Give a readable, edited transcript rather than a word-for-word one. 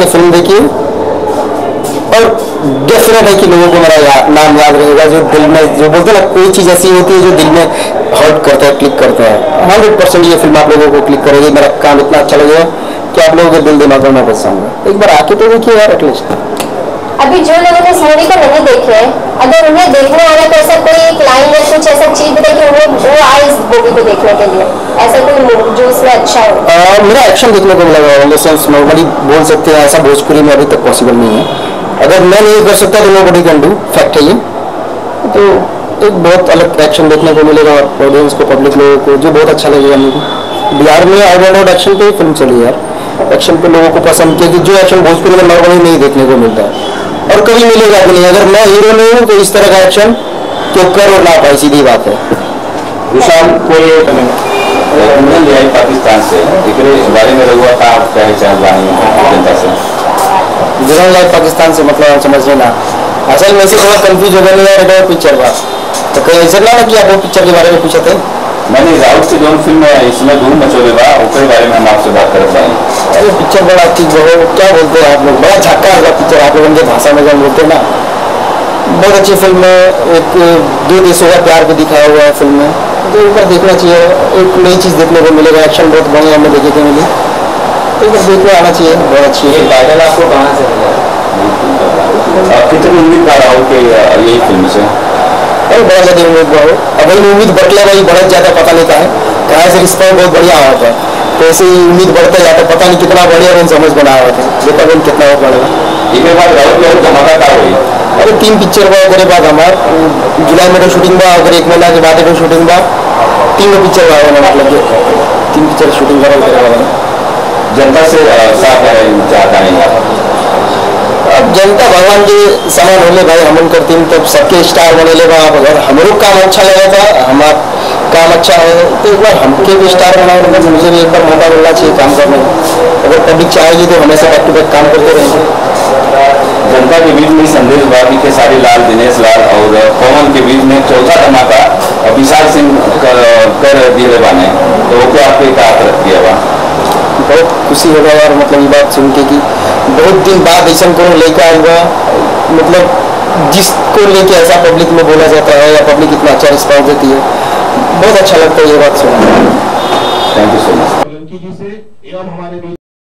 आके फिल्म देखिए और डेफिनेट है कि लोगों को मेरा नाम याद रहेगा। जो दिल में, जो बोलते हैं ना, कोई चीज़ ऐसी होती है जो दिल में हर्ट करता है, क्लिक करता है, 100% ये फिल्म आप लोगों को क्लिक करेगी। मेरा काम इतना अच्छा लगेगा कि आप लोगों के दिल दिमाग में बच जाऊंगा। एक बार आके तो देखिए यार एटलीस्ट। अभी जो लोगों ने इस मूवी को नहीं देखे, अगर उन्हें देखने आना तो ऐसा कोई एक लाइन या कुछ ऐसा चीज बताए कि उन्हें वो आए इस मूवी को देखने के लिए, ऐसा कोई जो इसमें अच्छा हो। मेरा एक्शन देखने को मिलेगा, नॉर्मली बोल सकते हैं, ऐसा भोजपुरी में अभी तक पॉसिबल नहीं है। अगर मैं नहीं कर सकता तो नोबडी कैन डू, फैक्ट है ये। तो एक बहुत अलग एक्शन देखने को मिलेगा ऑडियंस को, पब्लिक लोगों को, जो बहुत अच्छा लगेगा मुझे। बिहार में आई डोंट नो एक्शन पे फिल्म चली यार, एक्शन पे लोगों को पसंद किया कि जो एक्शन भोजपुरी में नॉर्मली नहीं देखने को मिलता है और कभी मिलेगा भी नहीं। अगर मैं हीरो नहीं हूँ तो इस तरह का एक्शन क्यों कर और ना पाए, सीधी बात है। विशाल कोई पाकिस्तान से बारे में रहुआ था, क्या चाह जनता से विजन लाइव पाकिस्तान से मतलब समझ लेना। असल में से थोड़ा कंफ्यूज हो गया यार, वो पिक्चर का तो कहीं ऐसा ना कि आप वो पिक्चर के बारे में पूछे थे। मैंने राउत की जो फिल्म है इसमें धूम मचोले बा उसके बारे में हम आपसे बात कर रहे हैं। अरे पिक्चर बड़ा चीज हो, क्या बोलते हैं आप लोग, बड़ा झक्का होगा पिक्चर, आप लोगों की भाषा में जब बोलते हैं ना। बहुत अच्छी फिल्म है, एक दो देशों का प्यार भी दिखाया हुआ है फिल्म में, तो ऊपर देखना चाहिए। एक नई चीज़ देखने को मिलेगा, एक्शन बहुत बढ़िया हमें देखे थे मिली, तो ऊपर देखने आना चाहिए, बहुत अच्छी है। टाइटल आपको कहाँ से मिला, कितनी उम्मीद कर रहा हूँ कि यही फिल्म से? अरे बहुत ज़्यादा उम्मीद हो, अगर उम्मीद बढ़ले भाई बहुत ज़्यादा पता नहीं कहाँ से रिस्पॉन्स बहुत बढ़िया हुआ था, तो ऐसे ही उम्मीद बढ़ता जाता, पता नहीं कितना बढ़िया बन समझ बना हुआ था, देखा बन कितना और बढ़ेगा। इसके बाद राउत धमाका क्या हुई? अरे 3 पिक्चर बा ओकरे बाद हमार जुलाई में तो शूटिंग बा, अगर 1 महीना के बाद तो शूटिंग बा, 3 पिक्चर बा, मतलब 3 पिक्चर शूटिंग करा। जनता से साथ चाहता नहीं अब जनता भगवान के समान होले भाई, हम करती तब सबके स्टार बने ले। अगर हमारो काम अच्छा लगा था, हमारा काम अच्छा है तो एक बार हमके भी स्टार बनाओ, मुझे भी एक बार मौका मिलना चाहिए काम करने का। अगर पब्लिक चाहेगी तो हमेशा बैक टू बैक काम करते रहेंगे। जनता के बीच में संदेश बाकी के सारी लाल, दिनेश लाल और पवन के बीच में चौथा धमाका विशाल सिंह कर दिए बाने, तो वो क्या आपके क्या तरफ किया बा? बहुत खुशी होगा यार, मतलब ये बात सुन के कि बहुत दिन बाद ऐसा को लेकर आएगा, मतलब जिसको लेके ऐसा पब्लिक में बोला जाता है या पब्लिक इतना अच्छा रिस्पॉन्स देती है, बहुत अच्छा लगता है ये बात सुनना। Thank you so much.